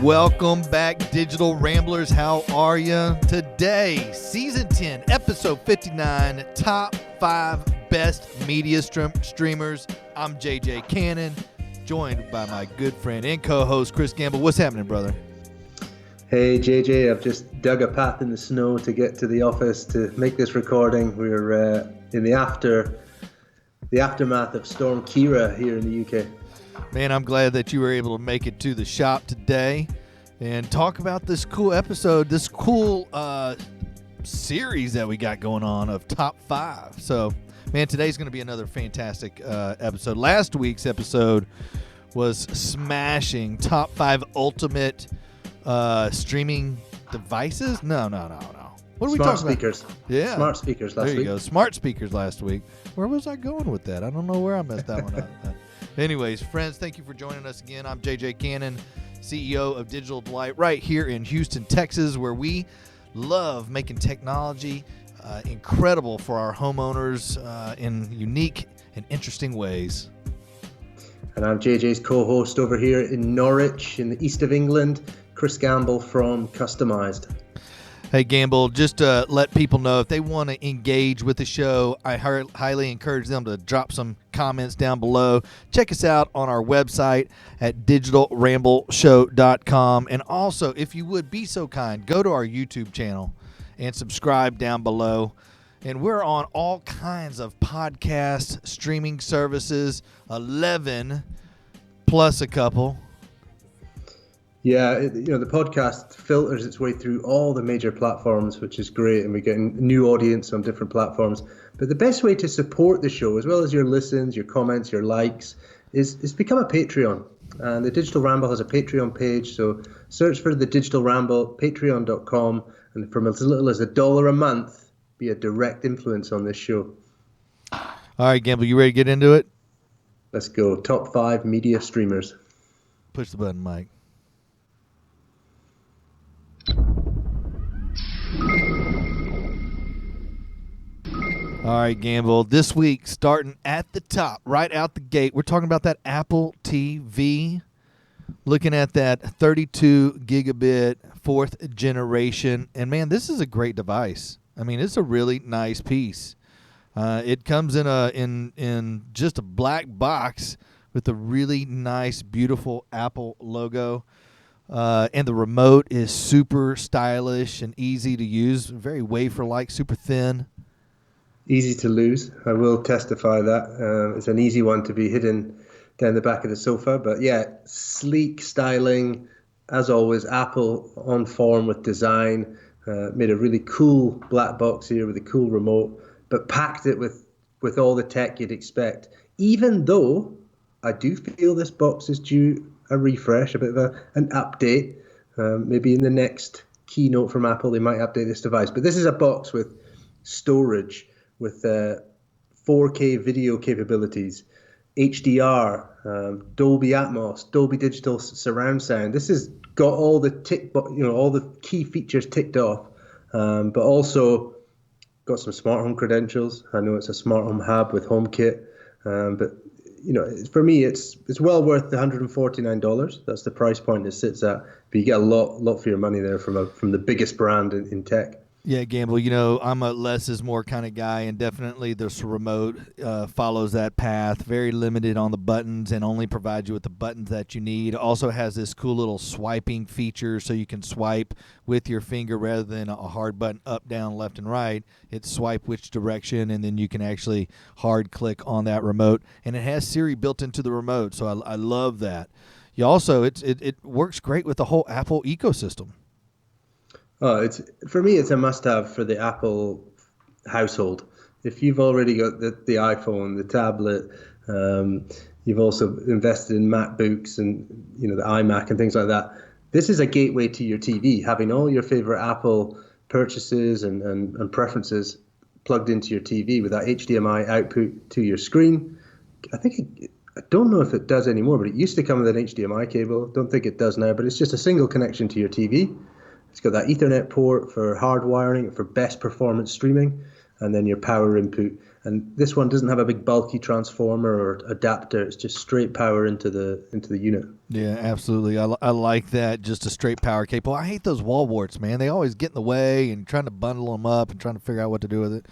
Welcome back, Digital Ramblers. How are you today? Season 10, episode 59, top 5 best media streamers. I'm JJ Cannon, joined by my good friend and co-host Chris Gamble. What's happening, brother? Hey JJ, I've just dug a path in the snow to get to the office to make this recording. We're in the aftermath of Storm Kira here in the UK. Man, I'm glad that you were able to make it to the shop today and talk about this cool episode, this cool series that we got going on of top 5. So, man, today's going to be another fantastic episode. Last week's episode was smashing top 5 ultimate streaming devices. No. What are we talking speakers. About? Yeah. Smart speakers last week. There you go. Smart speakers last week. Where was I going with that? I don't know where I messed that one up. Anyways, friends, thank you for joining us again. I'm JJ Cannon, CEO of Digital Delight right here in Houston, Texas, where we love making technology incredible for our homeowners in unique and interesting ways. And I'm JJ's co-host over here in Norwich in the east of England, Chris Gamble from Customized. Hey, Gamble, just to let people know if they want to engage with the show, I highly encourage them to drop some comments down below. Check us out on our website at digitalrambleshow.com. And also, if you would be so kind, go to our YouTube channel and subscribe down below. And we're on all kinds of podcast streaming services, 11 plus a couple. Yeah, the podcast filters its way through all the major platforms, which is great, and we get a new audience on different platforms. But the best way to support the show, as well as your listens, your comments, your likes, is become a Patreon. And the Digital Ramble has a Patreon page, so search for the Digital Ramble, patreon.com, and from as little as $1 a month, be a direct influence on this show. All right, Gamble, you ready to get into it? Let's go. Top 5 media streamers. Push the button, Mike. All right, Gamble. This week, starting at the top, right out the gate, we're talking about that Apple TV. Looking at that 32 gigabit 4th generation. And, man, this is a great device. I mean, it's a really nice piece. It comes in just a black box with a really nice, beautiful Apple logo. And the remote is super stylish and easy to use, very wafer-like, super thin. Easy to lose. I will testify that. It's an easy one to be hidden down the back of the sofa. But yeah, sleek styling, as always. Apple on form with design. Made a really cool black box here with a cool remote, but packed it with all the tech you'd expect. Even though I do feel this box is due a refresh, a bit of an update. Maybe in the next keynote from Apple, they might update this device. But this is a box with storage, with 4K video capabilities, HDR, Dolby Atmos, Dolby Digital Surround Sound. This has got all the all the key features ticked off, but also got some smart home credentials. I know it's a smart home hub with HomeKit, but for me, it's well worth the $149. That's the price point it sits at. But you get a lot for your money there from the biggest brand in tech. Yeah, Gamble, I'm a less is more kind of guy, and definitely this remote follows that path. Very limited on the buttons and only provides you with the buttons that you need. Also has this cool little swiping feature so you can swipe with your finger rather than a hard button up, down, left, and right. It's swipe which direction, and then you can actually hard click on that remote. And it has Siri built into the remote, so I love that. You also, it works great with the whole Apple ecosystem. For me, it's a must-have for the Apple household. If you've already got the iPhone, the tablet, you've also invested in MacBooks and the iMac and things like that. This is a gateway to your TV, having all your favorite Apple purchases and preferences plugged into your TV with that HDMI output to your screen. I don't know if it does anymore, but it used to come with an HDMI cable. Don't think it does now, but it's just a single connection to your TV. It's got that Ethernet port for hard wiring, for best performance streaming, and then your power input. And this one doesn't have a big bulky transformer or adapter. It's just straight power into the unit. Yeah, absolutely. I like that, just a straight power cable. I hate those wall warts, man. They always get in the way and trying to bundle them up and trying to figure out what to do with it.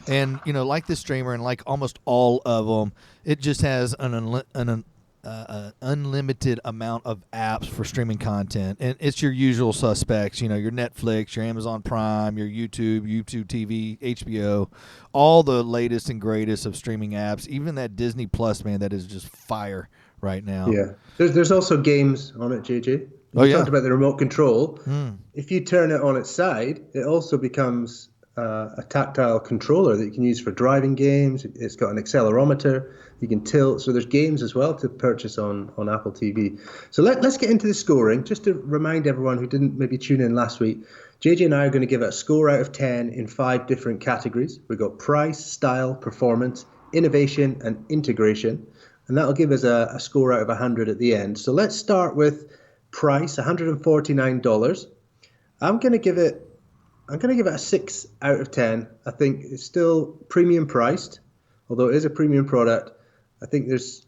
And, like this streamer and like almost all of them, it just has an unlimited amount of apps for streaming content. And it's your usual suspects, your Netflix, your Amazon Prime, your YouTube TV, HBO, all the latest and greatest of streaming apps. Even that Disney Plus, man, that is just fire right now. Yeah. There's also games on it, JJ. You talked about the remote control. Mm. If you turn it on its side, it also becomes a tactile controller that you can use for driving games. It's got an accelerometer. You can tilt. So there's games as well to purchase on Apple TV. So let's get into the scoring. Just to remind everyone who didn't maybe tune in last week, JJ and I are going to give it a score out of 10 in 5 different categories. We've got price, style, performance, innovation, and integration. And that'll give us a score out of 100 at the end. So let's start with price, $149. I'm going to give it a 6 out of 10. I think it's still premium priced, although it is a premium product. I think there's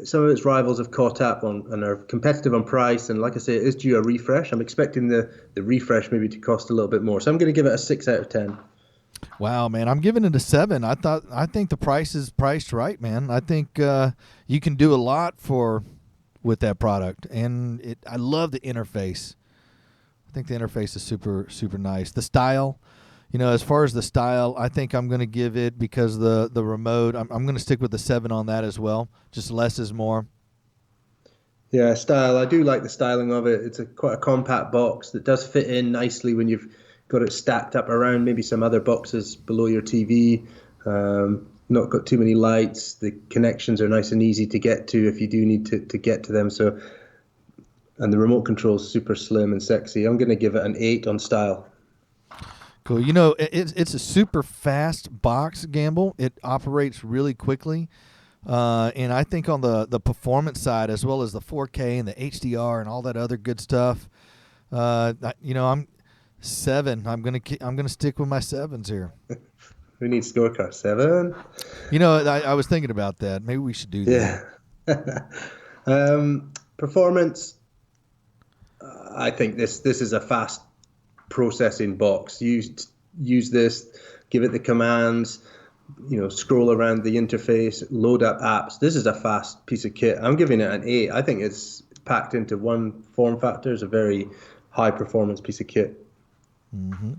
some of its rivals have caught up and are competitive on price. And like I say, it is due a refresh. I'm expecting the refresh maybe to cost a little bit more. So I'm going to give it a 6 out of 10. Wow, man, I'm giving it a 7. I think the price is priced right, man. I think you can do a lot with that product, and I love the interface. I think the interface is super, super nice. The style, as far as the style, I think I'm going to give it, because the remote, I'm going to stick with the 7 on that as well. Just less is more. Yeah, style. I do like the styling of it. It's quite a compact box that does fit in nicely when you've got it stacked up around maybe some other boxes below your TV. Not got too many lights. The connections are nice and easy to get to if you do need to get to them. So, and the remote control is super slim and sexy. I'm going to give it an 8 on style. Cool. It's a super fast box, Gamble. It operates really quickly. And I think on the performance side, as well as the 4K and the HDR and all that other good stuff, I'm 7. I'm gonna stick with my 7s here. Who needs scorecard? 7? I was thinking about that. Maybe we should do that. Yeah. Performance. I think this is a fast processing box. Use this, give it the commands, scroll around the interface, load up apps. This is a fast piece of kit. I'm giving it an 8. I think it's packed into one form factor. It's a very high performance piece of kit. Mm-hmm.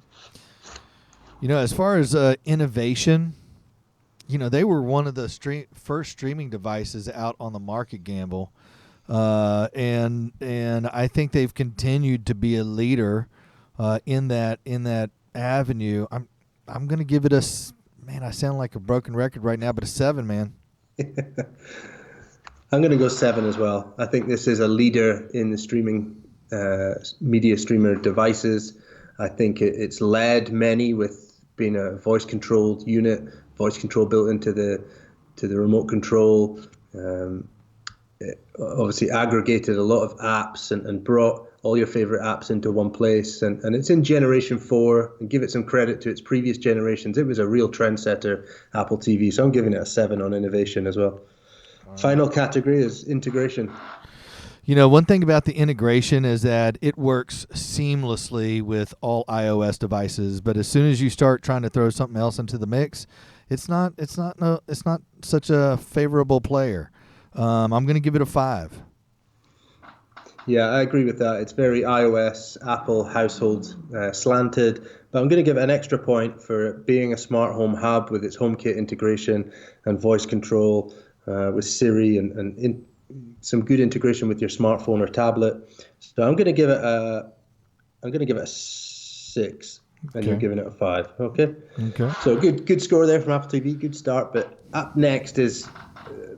As far as innovation, they were one of the first streaming devices out on the market, Gamble, and I think they've continued to be a leader in that avenue. I'm going to give it man, I sound like a broken record right now, but a 7, man. I'm going to go 7 as well. I think this is a leader in the streaming media streamer devices. I think it's led many with being a voice-controlled unit, voice control built into the remote control. It obviously aggregated a lot of apps and brought all your favorite apps into one place. And it's in Generation 4. And give it some credit to its previous generations. It was a real trendsetter, Apple TV. So I'm giving it a 7 on innovation as well. Final category is integration. One thing about the integration is that it works seamlessly with all iOS devices, but as soon as you start trying to throw something else into the mix, it's not such a favorable player. I'm going to give it a 5. Yeah, I agree with that. It's very iOS, Apple household slanted, but I'm going to give it an extra point for it being a smart home hub with its HomeKit integration and voice control with Siri and some good integration with your smartphone or tablet. So I'm going to give it a 6, and Okay. You're giving it a 5. Okay. Okay. So good score there from Apple TV. Good start. But up next is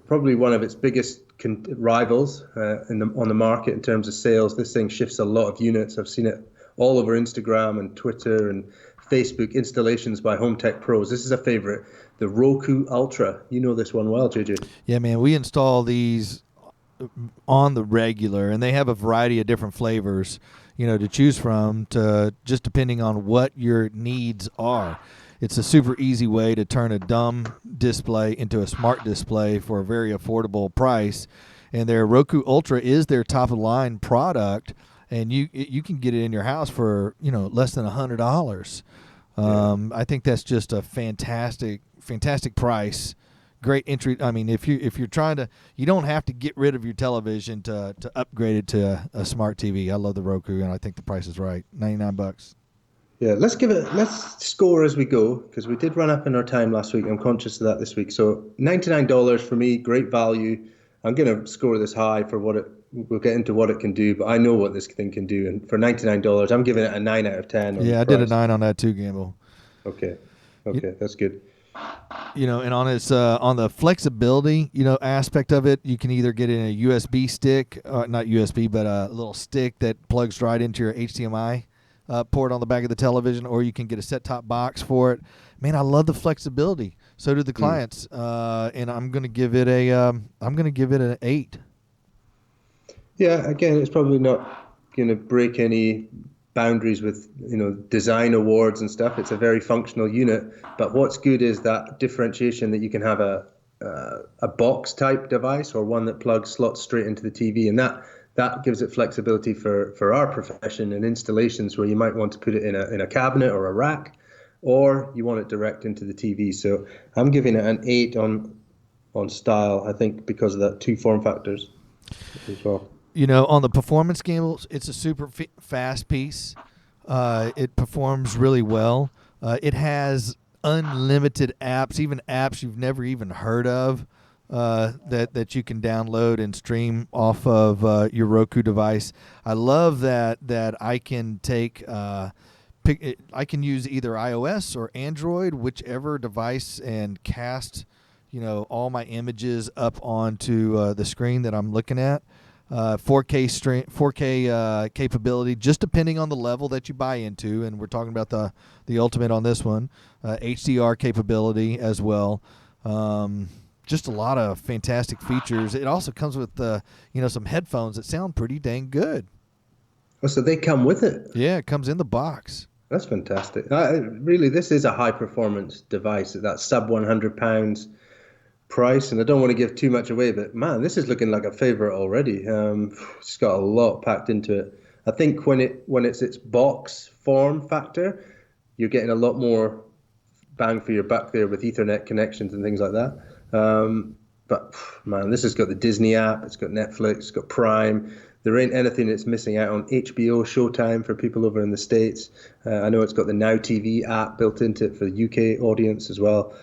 probably one of its biggest rivals on the market in terms of sales. This thing shifts a lot of units. I've seen it all over Instagram and Twitter and Facebook installations by home tech pros. This is a favorite, the Roku Ultra. You know this one well, JJ. Yeah, man, we install these on the regular, and they have a variety of different flavors. to choose from, to just depending on what your needs are. It's a super easy way to turn a dumb display into a smart display for a very affordable price. And their Roku Ultra is their top of the line product, and you can get it in your house for less than $100. I think that's just a fantastic price. Great entry. I mean, if you're trying to, you don't have to get rid of your television to upgrade it to a smart TV. I love the Roku, and I think the price is right. $99. Yeah, let's score as we go because we did run up in our time last week. I'm conscious of that this week. So $99 for me, great value. I'm going to score this high for we'll get into what it can do, but I know what this thing can do. And for $99, I'm giving it a 9 out of 10 on Yeah, the I did a price. 9 on that too, Gamble. Okay. That's good. And on its on the flexibility, aspect of it, you can either get in a USB stick, not USB, but a little stick that plugs right into your HDMI port on the back of the television, or you can get a set-top box for it. Man, I love the flexibility. So do the clients, and I'm going to give it an 8. Yeah, again, it's probably not going to break any boundaries with design awards and stuff. It's a very functional unit, but what's good is that differentiation that you can have a box type device or one that slots straight into the TV, and that gives it flexibility for our profession and installations where you might want to put it in a cabinet or a rack, or you want it direct into the TV. So I'm giving it an 8 on style, I think, because of that two form factors as well. On the performance gables, it's a super fast piece. It performs really well. It has unlimited apps, even apps you've never even heard of, that you can download and stream off of your Roku device. I love that I can take I can use either iOS or Android, whichever device, and cast all my images up onto the screen that I'm looking at. 4K capability, just depending on the level that you buy into, and we're talking about the ultimate on this one. HDR capability as well. Just a lot of fantastic features. It also comes with some headphones that sound pretty dang good. Oh, so they come with it? Yeah, it comes in the box. That's fantastic. Really, this is a high performance device at that sub £100 price, and I don't want to give too much away, but man, this is looking like a favorite already. It's got a lot packed into it. I think when it's its box form factor, you're getting a lot more bang for your buck there with Ethernet connections and things like that. But man, this has got the Disney app, it's got Netflix, it's got Prime. There ain't anything that's missing out on HBO, Showtime for people over in the States. I know it's got the Now TV app built into it for the UK audience as well.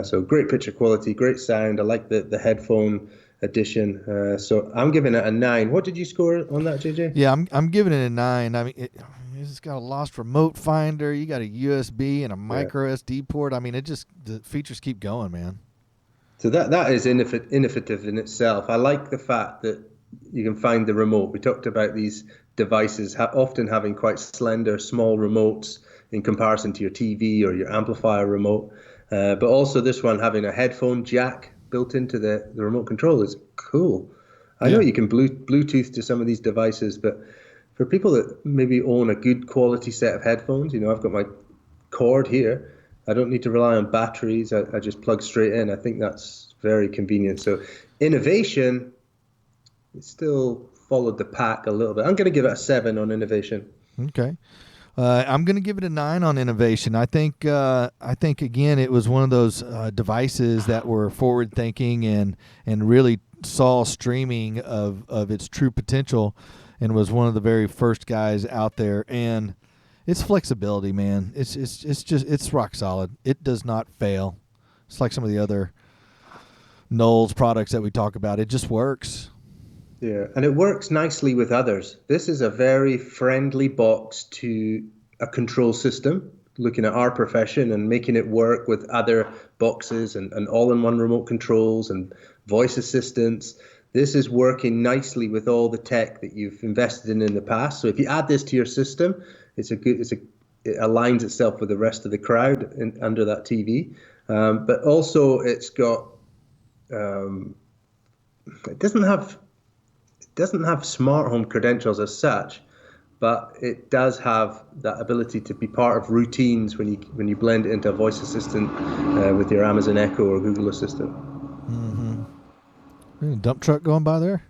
So great picture quality, great sound. I like the headphone edition. So I'm giving it a 9. What did you score on that, JJ? Yeah, I'm giving it a 9. I mean, it's got a lost remote finder. You got a USB and a micro SD port. I mean, the features keep going, man. So that is innovative in itself. I like the fact that you can find the remote. We talked about these devices often having quite slender, small remotes in comparison to your TV or your amplifier remote. But also this one having a headphone jack built into the remote control is cool. I know you can Bluetooth to some of these devices, but for people that maybe own a good quality set of headphones, I've got my cord here. I don't need to rely on batteries. I just plug straight in. I think that's very convenient. So innovation, it still followed the pack a little bit. I'm going to give it a 7 on innovation. Okay. I'm going to give it a 9 on innovation. I think again, it was one of those devices that were forward thinking and really saw streaming of its true potential, and was one of the very first guys out there. And its flexibility, man, it's rock solid. It does not fail. It's like some of the other Knowles products that we talk about. It just works. Yeah, and it works nicely with others. This is a very friendly box to a control system, looking at our profession and making it work with other boxes and all-in-one remote controls and voice assistants. This is working nicely with all the tech that you've invested in the past. So if you add this to your system, it aligns itself with the rest of the crowd under that TV. But also it's got, it doesn't have smart home credentials as such, but it does have that ability to be part of routines when you blend it into a voice assistant with your Amazon Echo or Google Assistant. Dump truck going by there?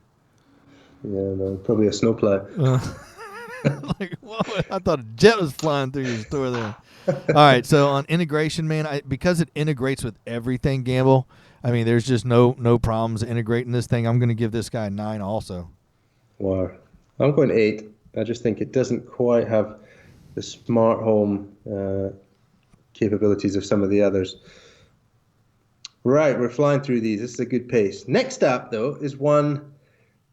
Yeah, no, probably a snowplow. Like, whoa, I thought a jet was flying through your store there. All right, so on integration, man, because it integrates with everything, Gamble. I mean, there's just no problems integrating this thing. I'm going to give this guy 9 also. Wow. I'm going 8. I just think it doesn't quite have the smart home capabilities of some of the others. Right, we're flying through these. This is a good pace. Next up, though, is one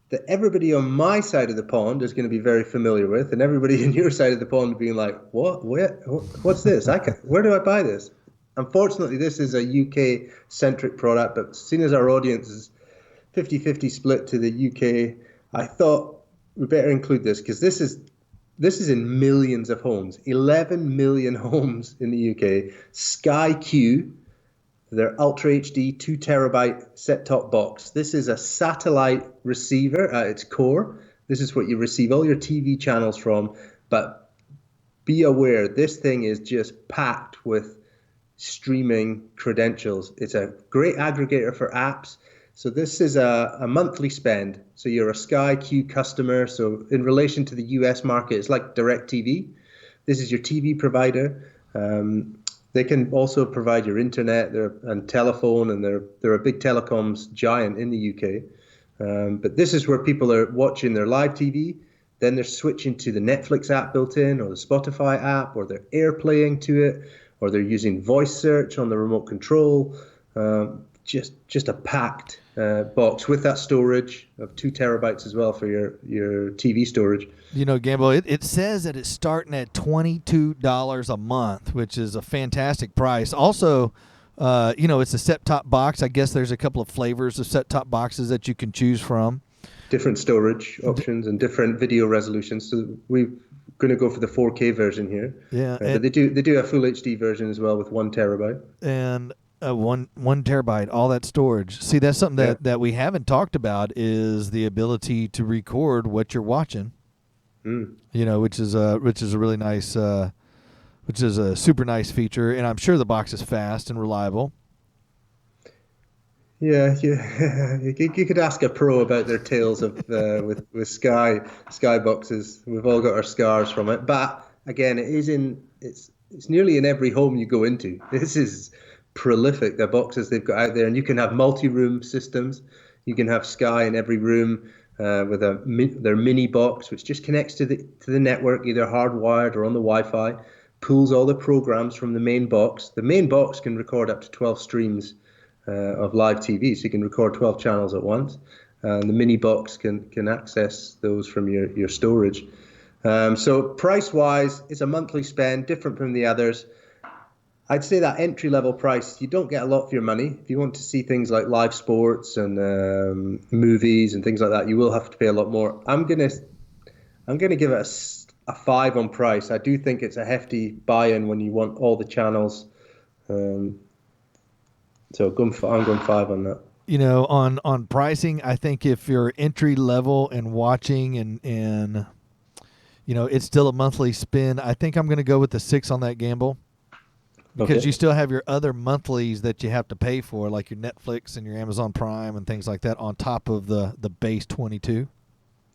that everybody on my side of the pond is going to be very familiar with, and everybody on your side of the pond being like, "What? What's this? Where do I buy this?" Unfortunately, this is a UK-centric product, but seeing as our audience is 50-50 split to the UK, I thought we better include this because this is in millions of homes, 11 million homes in the UK. Sky Q, their Ultra HD 2 terabyte set-top box. This is a satellite receiver at its core. This is what you receive all your TV channels from. But be aware, this thing is just packed with streaming credentials. It's a great aggregator for apps. So this is a monthly spend. So you're a Sky Q customer. So in relation to the US market, it's like DirecTV. This is your TV provider. They can also provide your internet and telephone, and they're a big telecoms giant in the UK. But this is where people are watching their live TV. Then they're switching to the Netflix app built in, or the Spotify app, or they're AirPlaying to it, or they're using voice search on the remote control. Just a packed box with that storage of 2 terabytes as well for your TV storage. You know, Gamble, it says that it's starting at $22 a month, which is a fantastic price. Also, it's a set-top box. I guess there's a couple of flavors of set-top boxes that you can choose from. Different storage options and different video resolutions. So we're going to go for the 4K version here. Yeah, but they do a full HD version as well with 1 terabyte. And one terabyte, all that storage. See, that's something that we haven't talked about is the ability to record what you're watching. You know, which is a really nice, which is a super nice feature, and I'm sure the box is fast and reliable. Yeah, you could ask a pro about their tales of with Sky boxes. We've all got our scars from it, but again, it's nearly in every home you go into. This is prolific, the boxes they've got out there, and you can have multi-room systems. You can have Sky in every room with their mini box, which just connects to the network, either hardwired or on the Wi-Fi. Pulls all the programs from the main box. The main box can record up to 12 streams of live TV, so you can record 12 channels at once. And the mini box can access those from your storage. So price-wise, it's a monthly spend, different from the others. I'd say that entry-level price, you don't get a lot for your money. If you want to see things like live sports and movies and things like that, you will have to pay a lot more. I'm gonna give it a 5 on price. I do think it's a hefty buy-in when you want all the channels. So I'm going 5 on that. You know, on pricing, I think if you're entry level and watching and you know it's still a monthly spend, I think I'm going to go with the 6 on that, Gamble. Because you still have your other monthlies that you have to pay for, like your Netflix and your Amazon Prime and things like that, on top of the base 22.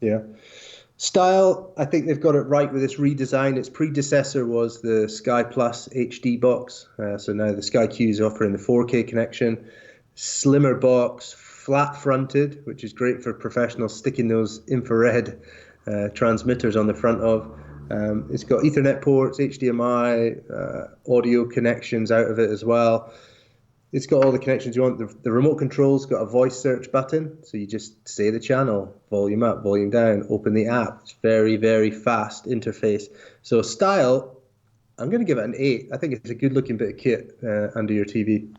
Yeah. Style, I think they've got it right with this redesign. Its predecessor was the Sky Plus HD box. So now the Sky Q is offering the 4K connection. Slimmer box, flat fronted, which is great for professionals sticking those infrared transmitters on the front of. It's got Ethernet ports, HDMI, audio connections out of it as well. It's got all the connections you want. The remote control's got a voice search button, so you just say the channel, volume up, volume down, open the app. It's very, very fast interface. So style, I'm going to give it an 8. I think it's a good-looking bit of kit under your TV.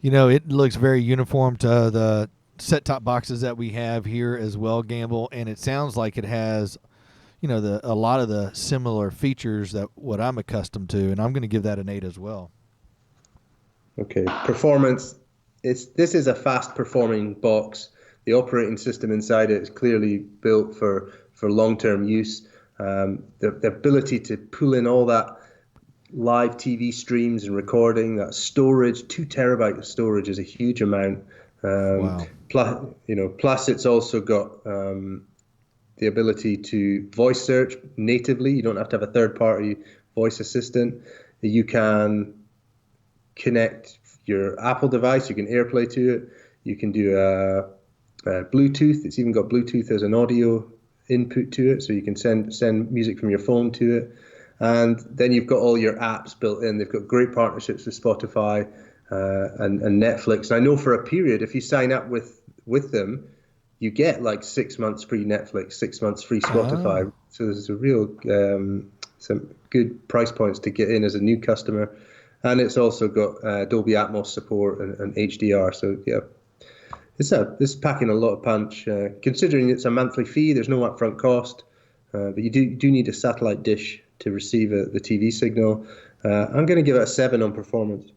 You know, it looks very uniform to the set-top boxes that we have here as well, Gamble, and it sounds like it has, you know, a lot of the similar features that what I'm accustomed to, and I'm going to give that an 8 as well. Okay, performance. This is a fast-performing box. The operating system inside it is clearly built for long-term use. The ability to pull in all that live TV streams and recording, that storage, 2 terabyte of storage is a huge amount. Wow. Plus it's also got the ability to voice search natively. You don't have to have a third-party voice assistant. You can connect your Apple device. You can AirPlay to it. You can do Bluetooth. It's even got Bluetooth as an audio input to it, so you can send music from your phone to it. And then you've got all your apps built in. They've got great partnerships with Spotify and Netflix. And I know for a period, if you sign up with them, you get like 6 months free Netflix, 6 months free Spotify. Oh. So there's a real some good price points to get in as a new customer. And it's also got Dolby Atmos support and HDR. So yeah, it's packing a lot of punch. Considering it's a monthly fee, there's no upfront cost, but you do need a satellite dish to receive the TV signal. I'm going to give it a 7 on performance.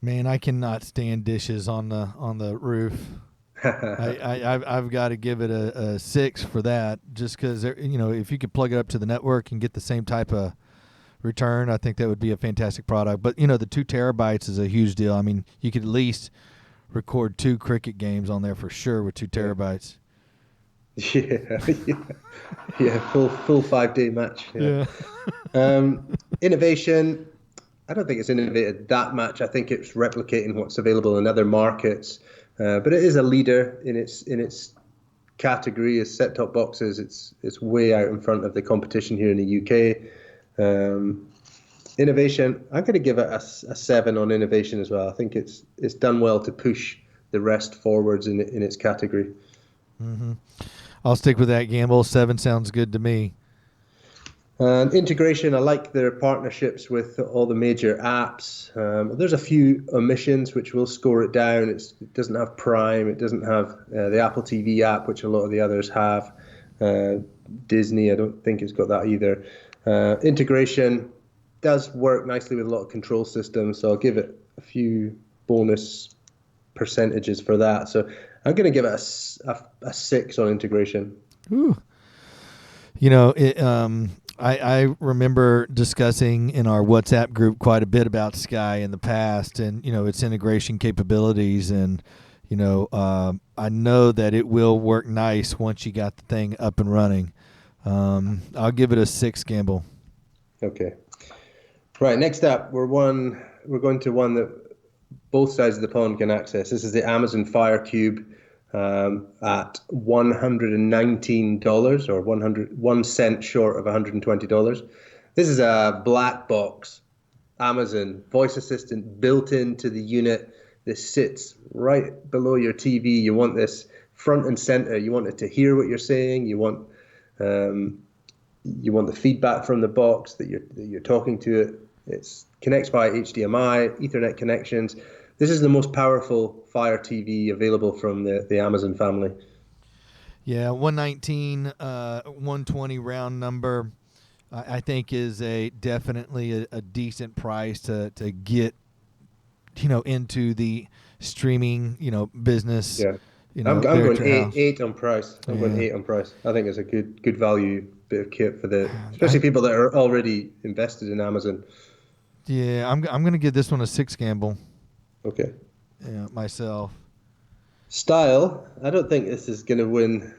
Man, I cannot stand dishes on the roof. I've got to give it a 6 for that, just because if you could plug it up to the network and get the same type of return, I think that would be a fantastic product. But the 2 terabytes is a huge deal. I mean, you could at least record 2 cricket games on there for sure with 2 terabytes. Yeah, full 5-day match. Yeah. Innovation. I don't think it's innovated that much. I think it's replicating what's available in other markets, but it is a leader in its category as set-top boxes. It's way out in front of the competition here in the UK. Innovation. I'm going to give it a 7 on innovation as well. I think it's done well to push the rest forwards in its category. Mm-hmm. I'll stick with that, Gamble. 7 sounds good to me. And integration, I like their partnerships with all the major apps. There's a few omissions which will score it down. It doesn't have Prime. It doesn't have the Apple TV app, which a lot of the others have. Disney, I don't think it's got that either. Integration does work nicely with a lot of control systems, so I'll give it a few bonus percentages for that. So I'm going to give it a 6 on integration. Ooh. I remember discussing in our WhatsApp group quite a bit about Sky in the past and, its integration capabilities. And, I know that it will work nice once you got the thing up and running. I'll give it a 6, Gamble. Okay. Right. Next up, we're going to one that both sides of the pond can access. This is the Amazon Fire Cube at $119 or 1 cent short of $120. This is a black box Amazon voice assistant built into the unit. This sits right below your TV. You want this front and center. You want it to hear what you're saying. You want the feedback from the box that you're talking to it. It connects via HDMI, Ethernet connections. This is the most powerful Fire TV available from the Amazon family. Yeah, 119, 120 round number, I think is definitely a decent price to get, into the streaming, business. Yeah, I'm going 8 on price. I'm going 8 on price. I think it's a good value bit of kit for especially people that are already invested in Amazon. Yeah, I'm going to give this one a 6, Gamble. Okay. Yeah, myself. Style. I don't think this is going to win,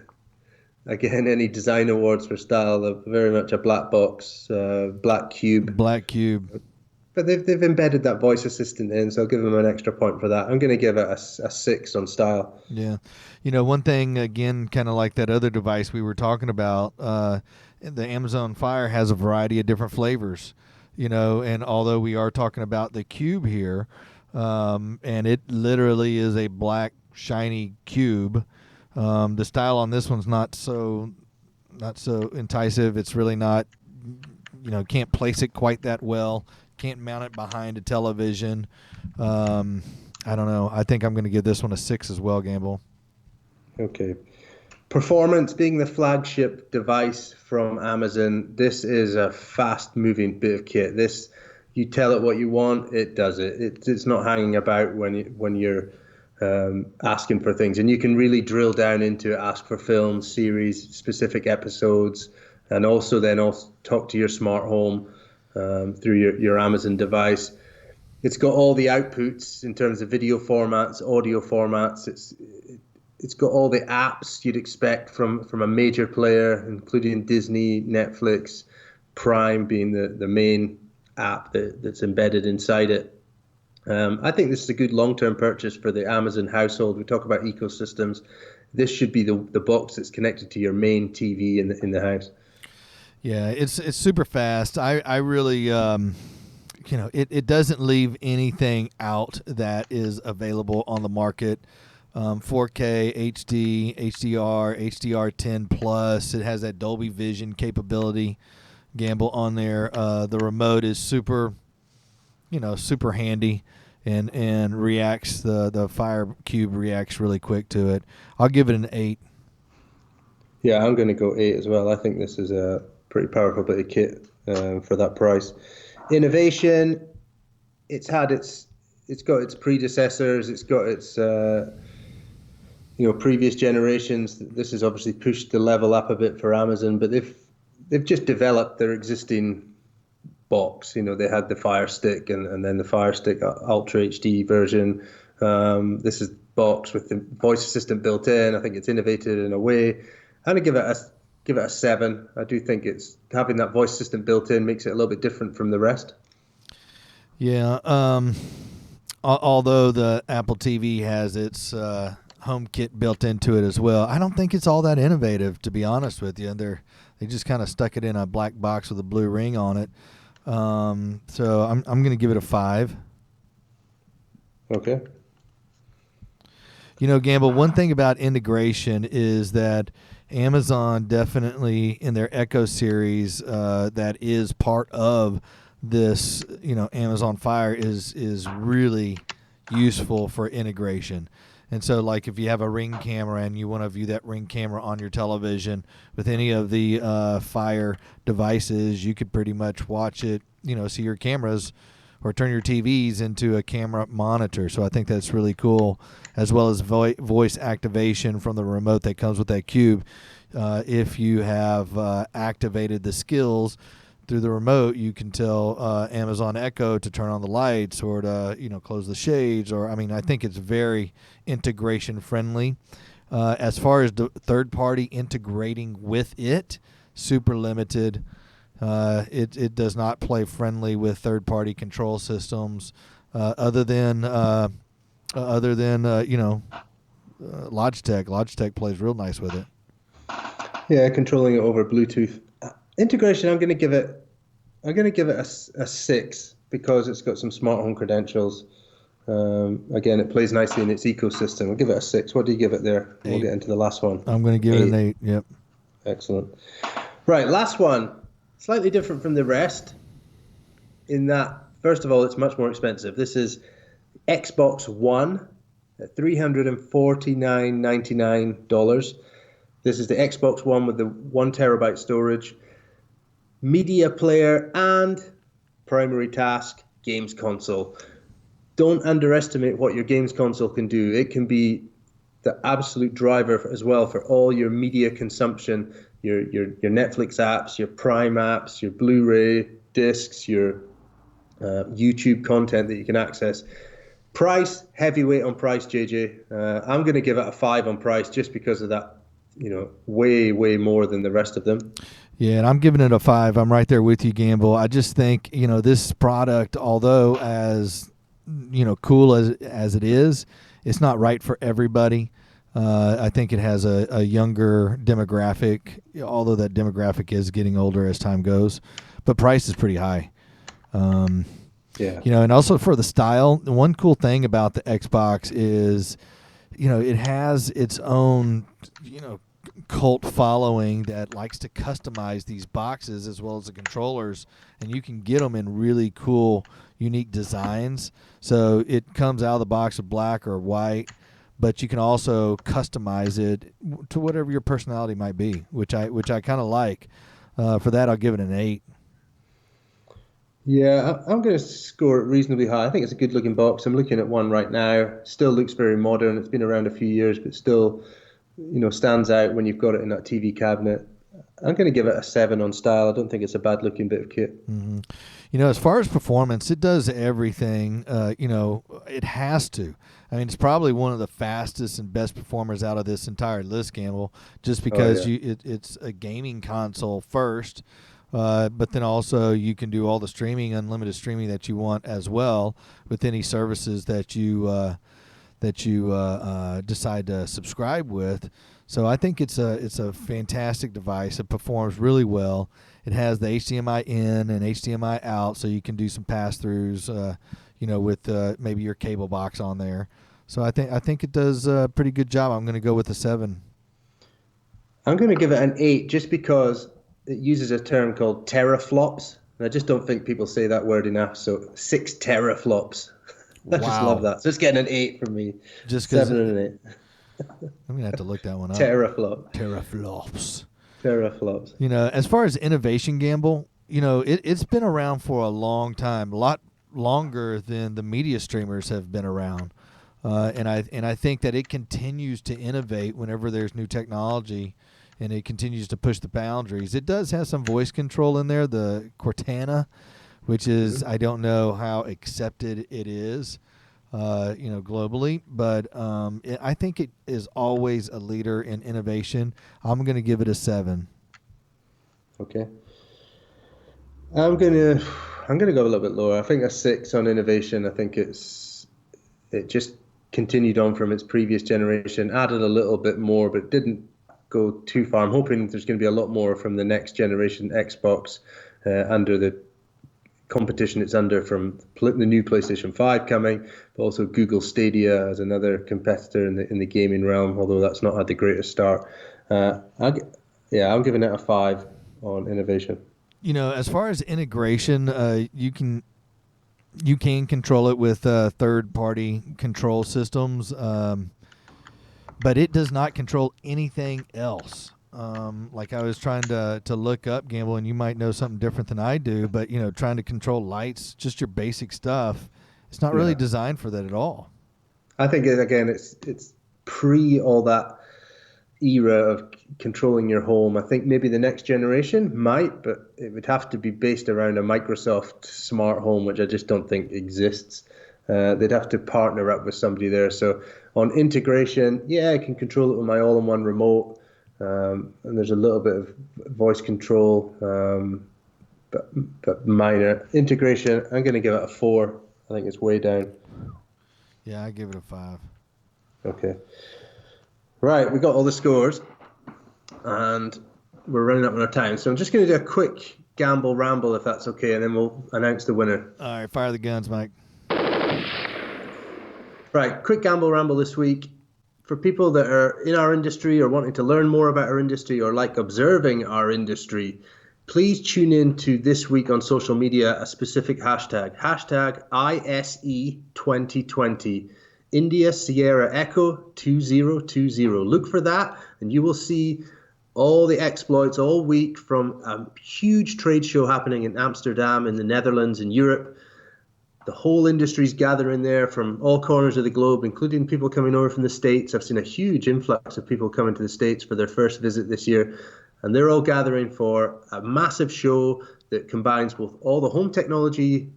again, any design awards for style. They're very much a black box, black cube. Black cube. But they've embedded that voice assistant in, so I'll give them an extra point for that. I'm going to give it a 6 on style. Yeah. One thing, again, kind of like that other device we were talking about, the Amazon Fire has a variety of different flavors, and although we are talking about the cube here, and it literally is a black shiny cube. The style on this one's not so enticing. It's really not, can't place it quite that well. Can't mount it behind a television. I don't know. I think I'm going to give this one a 6 as well, Gamble. Okay. Performance, being the flagship device from Amazon, this is a fast-moving bit of kit. This, you tell it what you want, it does it. It's not hanging about when you're asking for things, and you can really drill down into it, ask for films, series, specific episodes. and also talk to your smart home through your Amazon device. It's got all the outputs in terms of video formats, audio formats. It's got all the apps you'd expect from a major player, including Disney, Netflix, Prime being the main app that's embedded inside it. I think this is a good long-term purchase for the Amazon household. We talk about ecosystems. This should be the box that's connected to your main TV in the house. Yeah, it's super fast. I really it doesn't leave anything out that is available on the market. 4K, HD, HDR, HDR10 plus. It has that Dolby Vision capability. Gamble on there. The remote is super handy, and reacts the Fire Cube reacts really quick to it. I'll give it an 8. Yeah, I'm going to go 8 as well. I think this is a pretty powerful bit of kit for that price. Innovation, it's got its predecessors, it's got its previous generations. This has obviously pushed the level up a bit for Amazon, but they've just developed their existing box. They had the Fire Stick and then the Fire Stick Ultra HD version. This is box with the voice assistant built in. I think it's innovated in a way. I'm gonna give it a 7. I do think it's having that voice assistant built in makes it a little bit different from the rest. Yeah. Although the Apple TV has its home kit built into it as well, I don't think it's all that innovative, to be honest with you. They just kind of stuck it in a black box with a blue ring on it. So I'm going to give it a 5. Okay. Gamble, one thing about integration is that Amazon definitely in their Echo series that is part of this, Amazon Fire is really useful for integration. And so, like, if you have a Ring camera and you want to view that Ring camera on your television with any of the Fire devices, you could pretty much watch it, see your cameras or turn your TVs into a camera monitor. So I think that's really cool, as well as voice activation from the remote that comes with that cube. If you have activated the skills through the remote, you can tell Amazon Echo to turn on the lights or to close the shades. I think it's very integration friendly. As far as the third party integrating with it, super limited. It does not play friendly with third party control systems, other than Logitech. Logitech plays real nice with it. Yeah, controlling it over Bluetooth. Integration, I'm going to give it a 6 because it's got some smart home credentials. Again, it plays nicely in its ecosystem. I'll give it a 6. What do you give it there? 8. We'll get into the last one. I'm going to give it an 8. Yep. Excellent. Right, last one. Slightly different from the rest in that, first of all, it's much more expensive. This is Xbox One at $349.99. This is the Xbox One with the 1 terabyte storage, media player, and primary task, games console. Don't underestimate what your games console can do. It can be the absolute driver as well for all your media consumption, your Netflix apps, your Prime apps, your Blu-ray discs, your YouTube content that you can access. Price, heavyweight on price, JJ. I'm going to give it a 5 on price just because of that, way more than the rest of them. Yeah, and I'm giving it a 5. I'm right there with you, Gamble. I just think, this product, although as, cool as it is, it's not right for everybody. I think it has a younger demographic, although that demographic is getting older as time goes. But price is pretty high. Yeah. And also for the style, one cool thing about the Xbox is, it has its own, cult following that likes to customize these boxes as well as the controllers, and you can get them in really cool, unique designs. So it comes out of the box with black or white, but you can also customize it to whatever your personality might be, which I kind of like. For that, I'll give it an 8. Yeah, I'm going to score it reasonably high. I think it's a good-looking box. I'm looking at one right now. Still looks very modern. It's been around a few years, but still, stands out when you've got it in that TV cabinet. I'm going to give it a 7 on style. I don't think it's a bad looking bit of kit. Mm-hmm. As far as performance, it does everything. It has to. I mean, it's probably one of the fastest and best performers out of this entire list, Gamble, just Oh because yeah. it's a gaming console first, but then also you can do all the streaming, unlimited streaming that you want as well with any services that you decide to subscribe with. So I think it's a fantastic device. It performs really well. It has the HDMI in and HDMI out, so you can do some pass throughs, with maybe your cable box on there. So I think it does a pretty good job. I'm going to go with a 7. I'm going to give it an 8 just because it uses a term called teraflops. And I just don't think people say that word enough. So 6 teraflops. I just love Wow! that. So it's getting an 8 from me. Just because 7 I'm and an 8. going to have to look that one up. Teraflop. Teraflops. Teraflops. As far as innovation, Gamble, it's been around for a long time, a lot longer than the media streamers have been around. And I think that it continues to innovate whenever there's new technology, and it continues to push the boundaries. It does have some voice control in there, the Cortana, which is I don't know how accepted it is, globally, but I think it is always a leader in innovation. I'm going to give it a 7. Okay. I'm gonna I'm gonna go a little bit lower. I think a 6 on innovation. I think it just continued on from its previous generation, added a little bit more, but didn't go too far. I'm hoping there's going to be a lot more from the next generation Xbox under the competition it's under from the new PlayStation 5 coming, but also Google Stadia as another competitor in the gaming realm, although that's not had the greatest start. I'm giving it a 5 on innovation. As far as integration, you can control it with third-party control systems, but it does not control anything else. Like I was trying to look up, Gamble, and you might know something different than I do, but trying to control lights, just your basic stuff, it's not really Yeah. designed for that at all. I think again, it's pre all that era of controlling your home. I think maybe the next generation might, but it would have to be based around a Microsoft smart home, which I just don't think exists. They'd have to partner up with somebody there. So on integration, yeah, I can control it with my all-in-one remote, and there's a little bit of voice control, but minor integration. I'm going to give it a 4. I think it's way down. Yeah, I give it a 5. Okay. Right, we got all the scores, and we're running up on our time. So I'm just going to do a quick gamble ramble, if that's okay, and then we'll announce the winner. All right, fire the guns, Mike. Right, quick gamble ramble this week. For people that are in our industry or wanting to learn more about our industry or like observing our industry, please tune in to this week on social media a specific hashtag ISE2020. India Sierra Echo 2020. Look for that and you will see all the exploits all week from a huge trade show happening in Amsterdam, in the Netherlands, in Europe. The whole industry's gathering there from all corners of the globe, including people coming over from the States. I've seen a huge influx of people coming to the States for their first visit this year. And they're all gathering for a massive show that combines both all the home technology,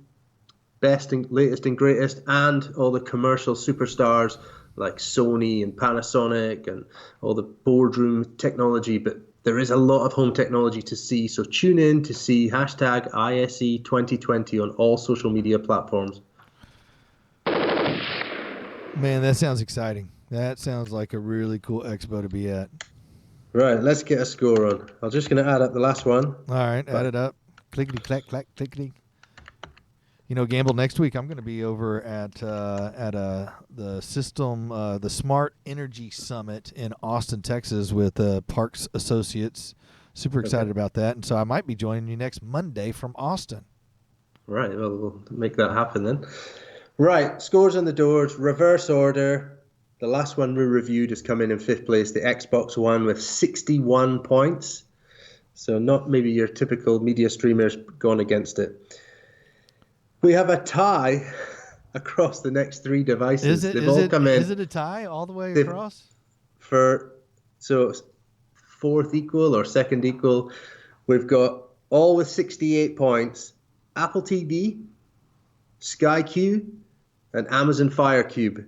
best and latest and greatest, and all the commercial superstars like Sony and Panasonic and all the boardroom technology. But there is a lot of home technology to see. So tune in to see hashtag ISE2020 on all social media platforms. Man, that sounds exciting. That sounds like a really cool expo to be at. Right, let's get a score on. I'm just going to add up the last one. All right, add it up. Clickety clack clack clickety. Gamble, next week I'm going to be over at the Smart Energy Summit in Austin, Texas, with Parks Associates. Super excited about that, and so I might be joining you next Monday from Austin. Right, well, we'll make that happen then. Right, scores on the doors, reverse order. The last one we reviewed has come in 5th place, the Xbox One with 61 points. So not maybe your typical media streamers gone against it. We have a tie across the next 3 devices. Is it a tie all the way across? So fourth equal or second equal. We've got all with 68 points. Apple TV, Sky Q, and Amazon Fire Cube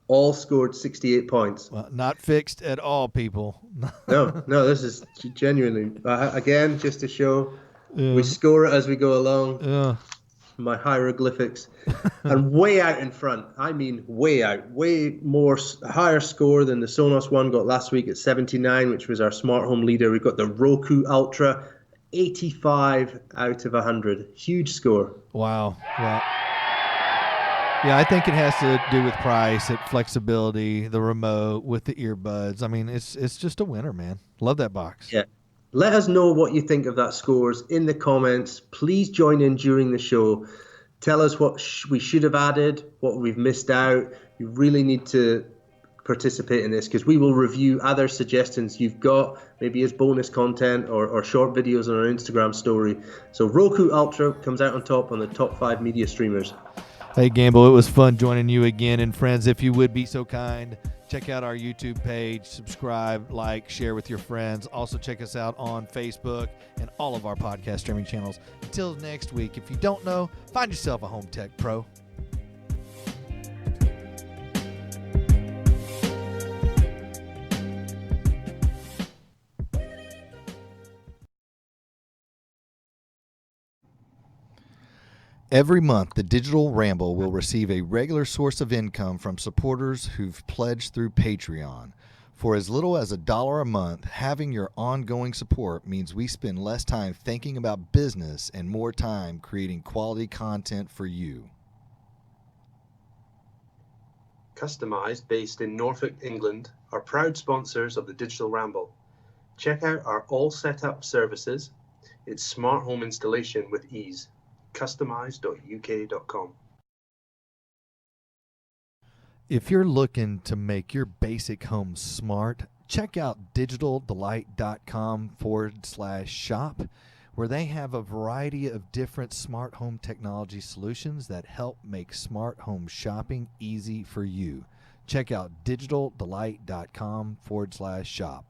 all scored 68 points. Well, not fixed at all, people. No, this is genuinely, again, just to show Yeah. we score it as we go along. Yeah. My hieroglyphics. And way out in front. I mean, way out. Way more higher score than the Sonos one got last week at 79, which was our smart home leader. We've got the Roku Ultra, 85 out of 100. Huge score. Wow. Well, yeah, I think it has to do with price, flexibility, the remote with the earbuds. I mean, it's just a winner, man. Love that box. Yeah. Let us know what you think of that scores in the comments. Please join in during the show. Tell us what we should have added, what we've missed out. You really need to participate in this because we will review other suggestions you've got, maybe as bonus content or short videos on our Instagram story. So Roku Ultra comes out on top on the top 5 media streamers. Hey, Gamble, it was fun joining you again. And friends, if you would be so kind, check out our YouTube page, subscribe, like, share with your friends. Also check us out on Facebook and all of our podcast streaming channels. Until next week, if you don't know, find yourself a home tech pro. Every month, the Digital Ramble will receive a regular source of income from supporters who've pledged through Patreon. For as little as $1 a month, having your ongoing support means we spend less time thinking about business and more time creating quality content for you. Customized, based in Norfolk, England, are proud sponsors of the Digital Ramble. Check out our all setup services. It's smart home installation with ease. Customize.uk.com. If you're looking to make your basic home smart, check out digitaldelight.com/shop, where they have a variety of different smart home technology solutions that help make smart home shopping easy for you. Check out digitaldelight.com/shop.